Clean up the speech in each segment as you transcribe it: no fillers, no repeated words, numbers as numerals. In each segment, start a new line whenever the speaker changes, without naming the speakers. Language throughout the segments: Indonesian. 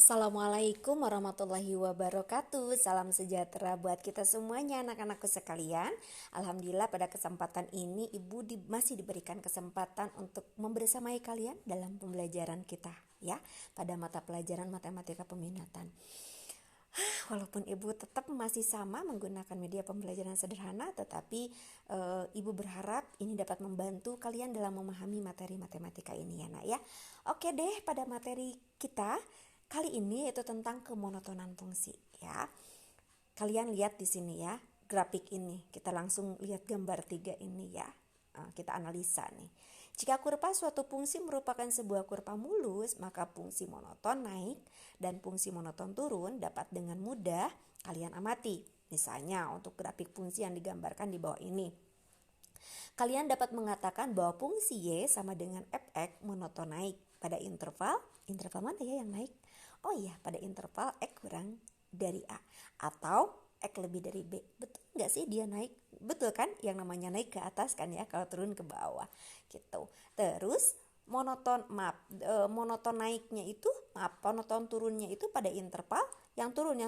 Assalamualaikum warahmatullahi wabarakatuh. Salam sejahtera buat kita semuanya anak-anakku sekalian. Alhamdulillah pada kesempatan ini Ibu masih diberikan kesempatan untuk membersamai kalian dalam pembelajaran kita ya, pada mata pelajaran matematika peminatan. Walaupun Ibu tetap masih sama menggunakan media pembelajaran sederhana, tetapi Ibu berharap ini dapat membantu kalian dalam memahami materi matematika ini ya nak ya. Oke deh, pada materi kita kali ini yaitu tentang kemonotonan fungsi ya. Kalian lihat di sini ya, grafik ini. Kita langsung lihat gambar 3 ini ya. Kita analisa nih. Jika kurva suatu fungsi merupakan sebuah kurva mulus, maka fungsi monoton naik dan fungsi monoton turun dapat dengan mudah kalian amati. Misalnya untuk grafik fungsi yang digambarkan di bawah ini. Kalian dapat mengatakan bahwa fungsi Y sama dengan fx monoton naik pada interval mana ya yang naik? Oh iya, pada interval X kurang dari A atau X lebih dari B. Betul nggak sih dia naik? Betul kan? Yang namanya naik ke atas kan ya, kalau turun ke bawah gitu. Terus monoton naiknya itu, monoton turunnya itu pada interval yang turun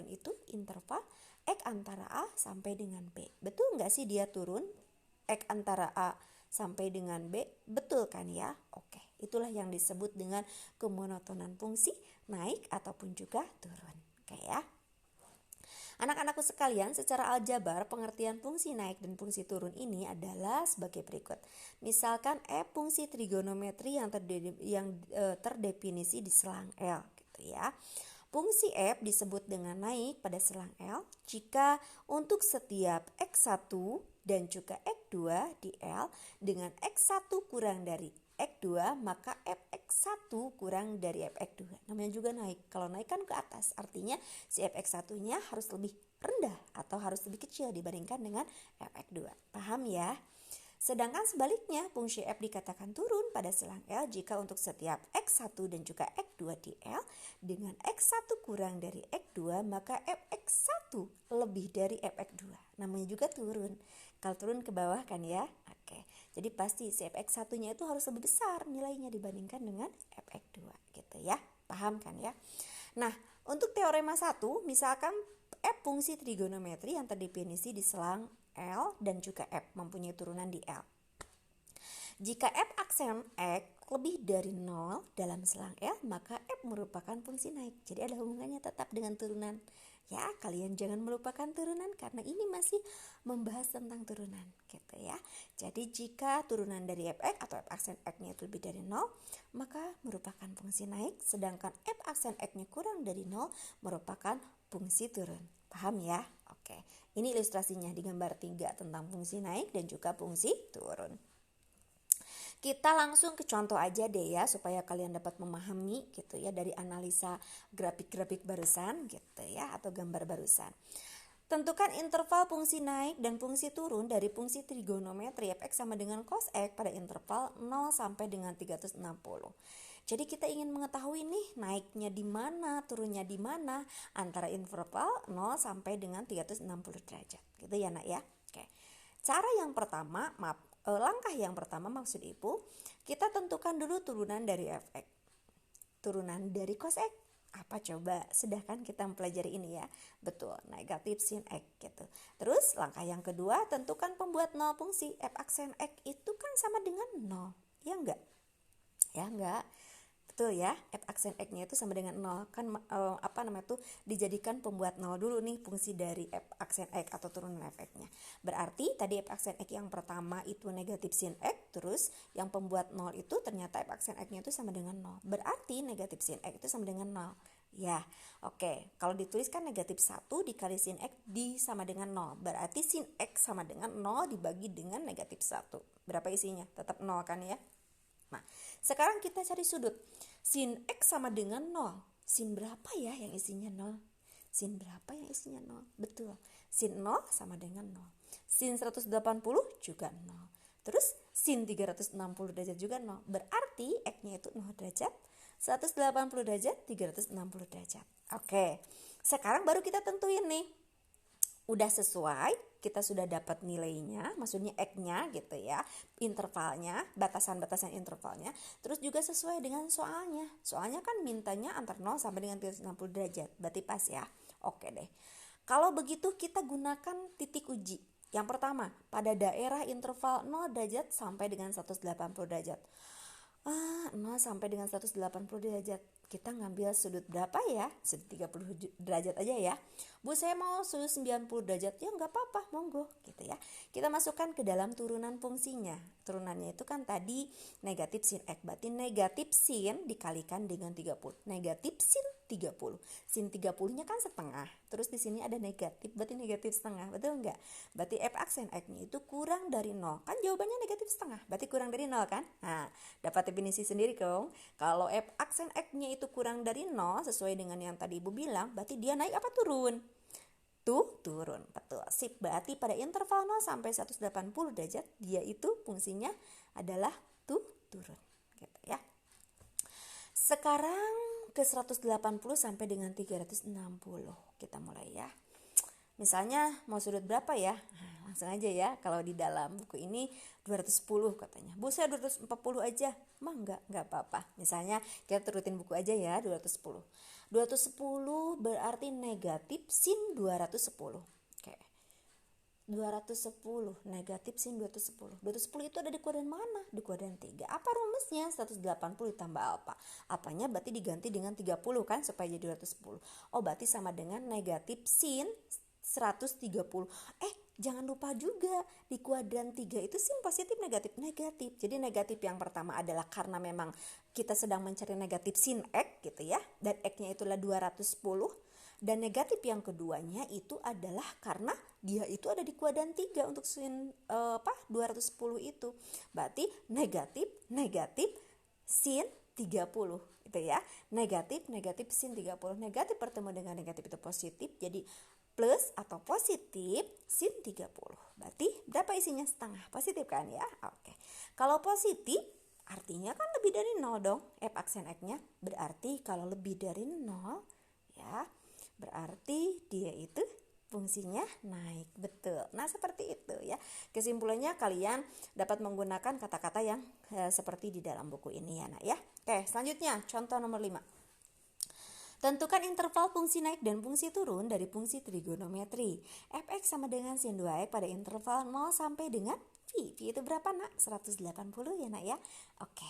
itu interval X antara A sampai dengan B. Betul nggak sih dia turun X antara A sampai dengan B? Betul kan ya? Oke, itulah yang disebut dengan kemonotonan fungsi naik ataupun juga turun. Oke ya. Anak-anakku sekalian, secara aljabar pengertian fungsi naik dan fungsi turun ini adalah sebagai berikut. Misalkan f fungsi trigonometri yang terdefinisi di selang L gitu ya. Fungsi f disebut dengan naik pada selang L jika untuk setiap x1 dan juga x2 di L dengan x1 kurang dari x2, maka fx1 kurang dari fx2. Namanya juga naik. Kalau naik kan ke atas, artinya si fx1-nya harus lebih rendah atau harus lebih kecil dibandingkan dengan fx2. Paham ya? Sedangkan sebaliknya, fungsi f dikatakan turun pada selang L jika untuk setiap x1 dan juga x2 di L dengan x1 kurang dari x2, maka fx1 lebih dari fx2. Namanya juga turun. Kalau turun ke bawah kan ya. Oke. Jadi pasti si fx1-nya itu harus lebih besar nilainya dibandingkan dengan fx2 gitu ya. Paham kan ya? Nah, untuk teorema 1, misalkan f fungsi trigonometri yang terdefinisi di selang L dan juga F mempunyai turunan di L. Jika f aksen X lebih dari 0 dalam selang L, maka F merupakan fungsi naik. Jadi ada hubungannya tetap dengan turunan. Ya, kalian jangan melupakan turunan karena ini masih membahas tentang turunan gitu ya. Jadi jika turunan dari fx atau f aksen x-nya itu lebih dari 0, maka merupakan fungsi naik, sedangkan f aksen x-nya kurang dari 0 merupakan fungsi turun. Paham ya? Oke. Ini ilustrasinya di gambar 3 tentang fungsi naik dan juga fungsi turun. Kita langsung ke contoh aja deh ya, supaya kalian dapat memahami gitu ya dari analisa grafik-grafik barusan gitu ya, atau gambar barusan. Tentukan interval fungsi naik dan fungsi turun dari fungsi trigonometri fx sama dengan cos x pada interval 0 sampai dengan 360. Jadi kita ingin mengetahui nih naiknya di mana, turunnya di mana antara interval 0 sampai dengan 360 derajat. Gitu ya nak ya. Oke. Cara yang pertama, langkah yang pertama maksud Ibu, kita tentukan dulu turunan dari fx. Turunan dari cos x. Apa coba? Sudah kan kita mempelajari ini ya. Betul, negatif sin x gitu. Terus langkah yang kedua, tentukan pembuat nol fungsi. F aksen x itu kan sama dengan 0. Ya enggak? Ya enggak? Betul ya, f aksen x-nya itu sama dengan 0. Kan dijadikan pembuat 0 dulu nih fungsi dari f aksen x atau turunan fx-nya. Berarti tadi f aksen x yang pertama itu negatif sin x, terus yang pembuat 0 itu ternyata f aksen x-nya itu sama dengan 0. Berarti negatif sin x itu sama dengan 0. Ya, oke. Kalau dituliskan negatif 1 dikali sin x sama dengan 0. Berarti sin x sama dengan 0 dibagi dengan negatif 1. Berapa isinya? Tetap 0 kan ya? Nah, sekarang kita cari sudut. Sin x sama dengan 0. Sin berapa ya yang isinya 0? Sin berapa yang isinya 0? Betul. Sin 0 sama dengan 0. Sin 180 juga 0. Terus sin 360 derajat juga 0. Berarti x-nya itu 0 derajat, 180 derajat, 360 derajat. Oke. Sekarang baru kita tentuin nih. Udah sesuai kita sudah dapat nilainya, maksudnya X-nya gitu ya, intervalnya, batasan-batasan intervalnya. Terus juga sesuai dengan soalnya. Soalnya kan mintanya antar 0 sampai dengan 360 derajat. Berarti pas ya. Oke deh. Kalau begitu kita gunakan titik uji. Yang pertama, pada daerah interval 0 derajat sampai dengan 180 derajat. 0 sampai dengan 180 derajat. Kita ngambil sudut berapa ya? Sudut 30 derajat aja ya. Bu, saya mau sudut 90 derajat. Ya nggak apa-apa, monggo gitu ya. Kita masukkan ke dalam turunan fungsinya. Turunannya itu kan tadi negatif sin X. Berarti negatif sin dikalikan dengan 30. Negatif sin 30. Sin 30-nya kan setengah. Terus di sini ada negatif, berarti negatif setengah. Betul nggak? Berarti f aksen X-nya itu kurang dari 0. Kan jawabannya negatif setengah. Berarti kurang dari 0 kan? Nah, dapat definisi sendiri dong. Kalau f aksen X-nya itu kurang dari 0, sesuai dengan yang tadi Ibu bilang, berarti dia naik apa turun? Turun. Betul. Sip. Berarti pada interval 0 sampai 180 derajat, dia itu fungsinya adalah turun. Gitu ya. Sekarang ke 180 sampai dengan 360. Kita mulai ya. Misalnya mau sudut berapa ya? Nah, langsung aja ya. Kalau di dalam buku ini 210 katanya. Bu, saya 240 aja. Mah enggak apa-apa. Misalnya kita turutin buku aja ya, 210. 210 berarti negatif sin 210. Oke. 210 negatif sin 210. 210 itu ada di kuadran mana? Di kuadran 3. Apa rumusnya? 180 ditambah alfa. Apanya berarti diganti dengan 30 kan supaya jadi 210. Oh, berarti sama dengan negatif sin 130. Jangan lupa juga di kuadran 3 itu sin positif negatif. Jadi negatif yang pertama adalah karena memang kita sedang mencari negatif sin X gitu ya. Dan X-nya itulah 210. Dan negatif yang keduanya itu adalah karena dia itu ada di kuadran 3 untuk sin 210 itu. Berarti negatif sin 30 itu ya. Negatif sin 30. Negatif bertemu dengan negatif itu positif. Jadi plus atau positif sin 30. Berarti berapa isinya? Setengah. Positif kan ya? Oke. Kalau positif artinya kan lebih dari 0 dong. F aksen X-nya. Berarti kalau lebih dari 0 ya, berarti dia itu fungsinya naik. Betul. Nah, seperti itu ya. Kesimpulannya kalian dapat menggunakan kata-kata yang seperti di dalam buku ini ya, Nak ya. Oke, selanjutnya contoh nomor 5. Tentukan interval fungsi naik dan fungsi turun dari fungsi trigonometri. Fx sama dengan sin 2x pada interval 0 sampai dengan Pi. Pi itu berapa, Nak? 180 ya, Nak ya. Oke.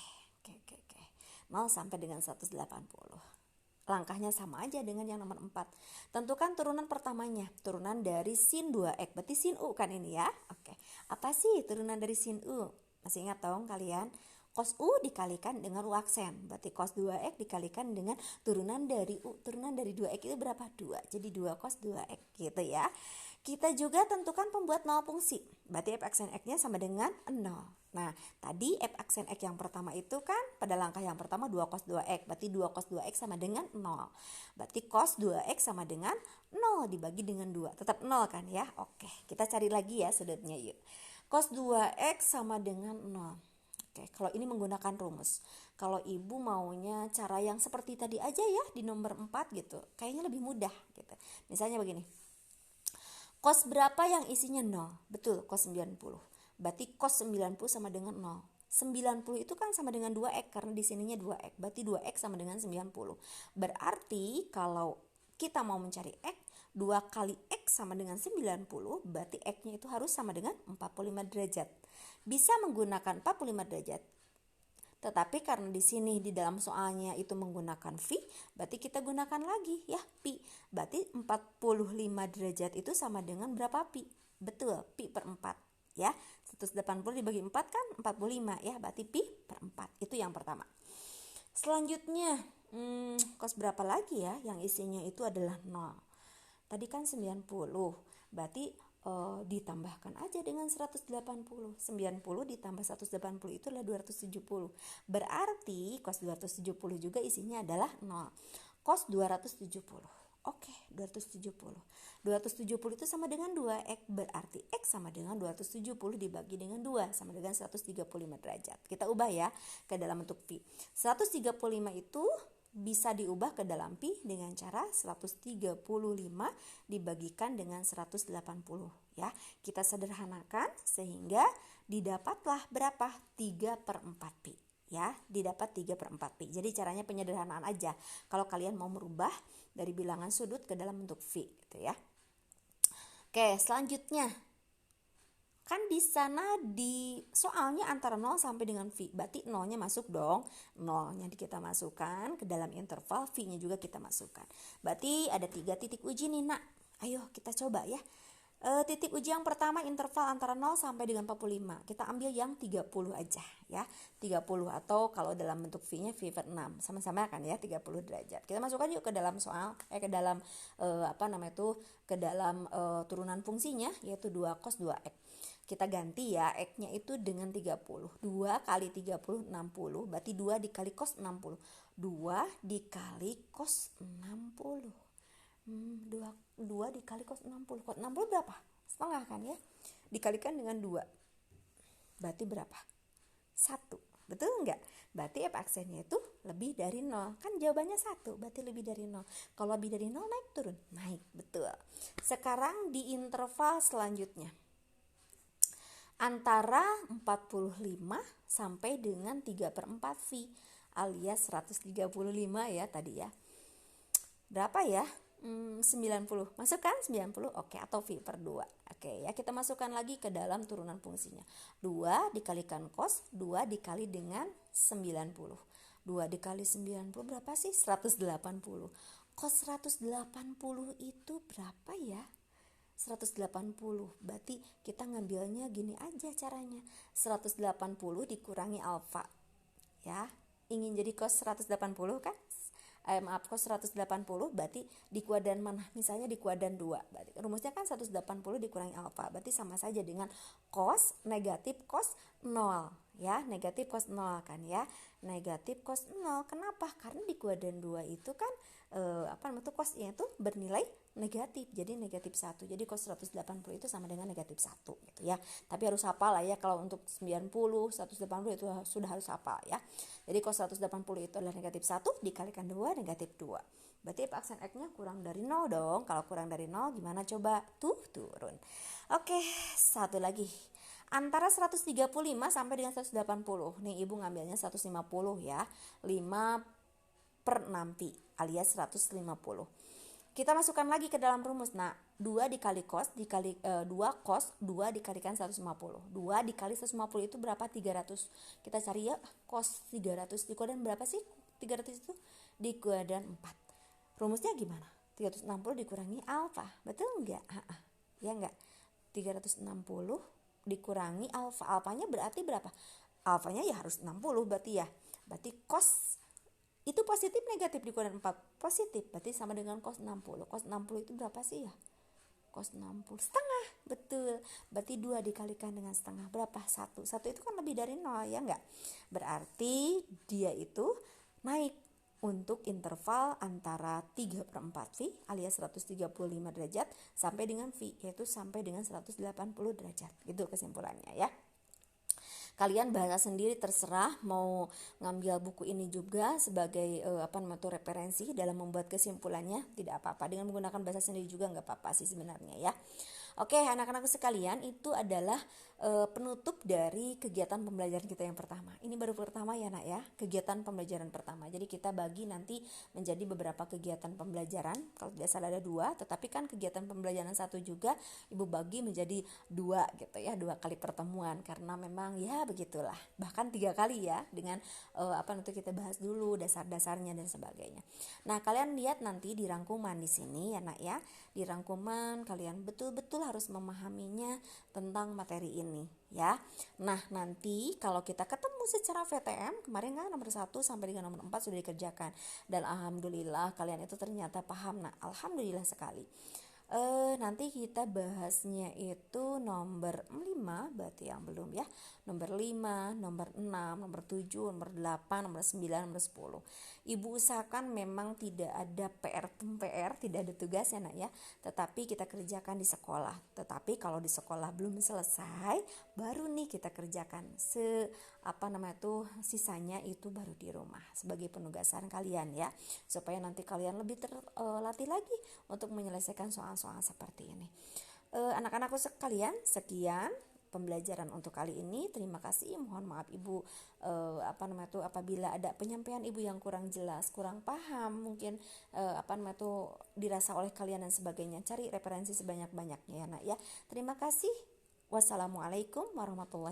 0 sampai dengan 180. Langkahnya sama aja dengan yang nomor 4. Tentukan turunan pertamanya. Turunan dari sin 2x. Berarti sin U kan ini ya. Oke. Apa sih turunan dari sin U? Masih ingat dong kalian? Cos U dikalikan dengan U aksen. Berarti cos 2x dikalikan dengan turunan dari U. Turunan dari 2x itu berapa? 2. Jadi 2 cos 2x gitu ya. Kita juga tentukan pembuat 0 fungsi. Berarti f aksen X-nya sama dengan 0. Nah, tadi f aksen X yang pertama itu kan pada langkah yang pertama 2 cos 2x. Berarti 2 cos 2x sama dengan 0. Berarti cos 2x sama dengan 0 dibagi dengan 2. Tetap 0 kan ya? Oke, kita cari lagi ya sudutnya yuk. Cos 2x sama dengan 0. Oke, kalau ini menggunakan rumus. Kalau ibu maunya cara yang seperti tadi aja ya di nomor 4 gitu. Kayaknya lebih mudah gitu. Misalnya begini. Cos berapa yang isinya 0? Betul, cos 90. Berarti cos 90 sama dengan 0. 90 itu kan sama dengan 2x karena di sininya 2x. Berarti 2x sama dengan 90. Berarti kalau kita mau mencari x, 2 kali x sama dengan 90, berarti x-nya itu harus sama dengan 45 derajat. Bisa menggunakan 45 derajat. Tetapi karena di sini di dalam soalnya itu menggunakan phi, berarti kita gunakan lagi ya pi. Berarti 45 derajat itu sama dengan berapa pi? Betul, pi per 4 ya. 180 dibagi 4 kan 45 ya, berarti pi per 4. Itu yang pertama. Selanjutnya, cos berapa lagi ya yang isinya itu adalah 0. Tadi kan 90, berarti ditambahkan aja dengan 180. 90 ditambah 180 itu adalah 270. Berarti cos 270 juga isinya adalah 0. Cos 270. Oke, 270. 270 itu sama dengan 2x. Berarti x sama dengan 270 dibagi dengan 2 sama dengan 135 derajat. Kita ubah ya ke dalam bentuk pi. 135 itu bisa diubah ke dalam pi dengan cara 135 dibagikan dengan 180. ya. Kita sederhanakan sehingga didapatlah berapa? 3/4 pi. Ya, didapat 3/4 pi. Jadi caranya penyederhanaan aja. Kalau kalian mau merubah dari bilangan sudut ke dalam bentuk V gitu ya. Oke, selanjutnya. Kan di sana di soalnya antara 0 sampai dengan V. Berarti 0-nya masuk dong. 0-nya kita masukkan ke dalam interval, V-nya juga kita masukkan. Berarti ada 3 titik uji nih, Nak. Ayo kita coba ya. Titik uji yang pertama interval antara 0 sampai dengan 45. Kita ambil yang 30 aja ya. 30 atau kalau dalam bentuk V-nya V per 6. Sama-sama kan ya 30 derajat. Kita masukkan yuk ke dalam soal ke dalam ke dalam turunan fungsinya yaitu 2 cos 2x. Kita ganti ya x-nya itu dengan 30. 2 kali 30 60. Berarti 2 dikali cos 60. 2 dikali cos 60. 2 dikali cos 60. Cos 60 berapa? Setengah kan ya? Dikalikan dengan 2. Berarti berapa? 1. Betul enggak? Berarti f aksennya itu lebih dari 0. Kan jawabannya 1. Berarti lebih dari 0. Kalau lebih dari 0 naik turun? Naik. Betul. Sekarang di interval selanjutnya. Antara 45 sampai dengan 3/4 V alias 135 ya tadi ya. Berapa ya? 90. Masuk kan 90? Oke, atau V per 2. Oke ya, kita masukkan lagi ke dalam turunan fungsinya. 2 dikalikan cos, 2 dikali dengan 90. 2 dikali 90 berapa sih? 180. Cos 180 itu berapa ya? 180. Berarti kita ngambilnya gini aja caranya. 180 dikurangi alfa. Ya, ingin jadi cos 180 kan? Cos 180 berarti di kuadran mana? Misalnya di kuadran 2. Berarti rumusnya kan 180 dikurangi alfa. Berarti sama saja dengan cos negatif cos 0 ya, negatif cos 0 kan ya. Negatif cos 0. Kenapa? Karena di kuadran 2 itu kan cosnya itu bernilai negatif, jadi negatif 1. Jadi cos 180 itu sama dengan negatif 1 gitu ya. Tapi harus hafal lah ya, kalau untuk 90, 180 itu sudah harus hafal ya. Jadi cos 180 itu adalah negatif 1 dikalikan 2 negatif 2. Berarti aksen X-nya kurang dari 0 dong. Kalau kurang dari 0 gimana coba? Tuh turun. Oke, satu lagi. Antara 135 sampai dengan 180. Nih ibu ngambilnya 150 ya. 5/6 pi alias 150. Kita masukkan lagi ke dalam rumus. Nah, 2 dikali cos dikali 2 cos 2 dikalikan 150. 2 dikali 150 itu berapa? 300. Kita cari ya cos 300. Di kuadran berapa sih? 300 itu di kuadran 4. Rumusnya gimana? 360 dikurangi alfa. Betul enggak? Ya enggak? 360 dikurangi alfa. Alfanya berarti berapa? Alfanya ya harus 60 berarti ya. Berarti cos itu positif negatif di kuadran 4? Positif, berarti sama dengan cos 60. Cos 60 itu berapa sih ya? Cos 60 setengah, betul. Berarti 2 dikalikan dengan setengah berapa? 1. 1 itu kan lebih dari 0 ya enggak? Berarti dia itu naik untuk interval antara 3/4 V alias 135 derajat sampai dengan V, yaitu sampai dengan 180 derajat. Itu kesimpulannya ya. Kalian bahasa sendiri, terserah mau ngambil buku ini juga sebagai referensi dalam membuat kesimpulannya, tidak apa-apa. Dengan menggunakan bahasa sendiri juga nggak apa-apa sih sebenarnya ya. Oke, anak-anak sekalian, itu adalah penutup dari kegiatan pembelajaran kita yang pertama. Ini baru pertama ya nak ya, kegiatan pembelajaran pertama. Jadi kita bagi nanti menjadi beberapa kegiatan pembelajaran. Kalau tidak salah ada 2, tetapi kan kegiatan pembelajaran 1 juga ibu bagi menjadi 2 gitu ya, 2 kali pertemuan. Karena memang ya begitulah, bahkan 3 kali ya, dengan kita bahas dulu dasar-dasarnya dan sebagainya. Nah, kalian lihat nanti di rangkuman di sini ya nak ya. Di rangkuman kalian betul-betul harus memahaminya tentang materi ini ya. Nah, nanti kalau kita ketemu secara VTM, kemarin kan nomor 1 sampai dengan nomor 4 sudah dikerjakan. Dan alhamdulillah kalian itu ternyata paham. Nah, alhamdulillah sekali. Nanti kita bahasnya itu nomor 5, berarti yang belum ya. Nomor 5, nomor 6, nomor 7, nomor 8, nomor 9, nomor 10. Ibu usahakan memang tidak ada PR, tidak ada tugas ya nak ya. Tetapi kita kerjakan di sekolah. Tetapi kalau di sekolah belum selesai, baru nih kita kerjakan. Sisanya itu baru di rumah sebagai penugasan kalian ya. Supaya nanti kalian lebih terlatih lagi untuk menyelesaikan soal-soal seperti ini. Anak-anakku sekalian, sekian pembelajaran untuk kali ini. Terima kasih. Mohon maaf Ibu apabila ada penyampaian Ibu yang kurang jelas, kurang paham, mungkin dirasa oleh kalian dan sebagainya. Cari referensi sebanyak-banyaknya ya Nak ya. Terima kasih. Wassalamualaikum warahmatullahi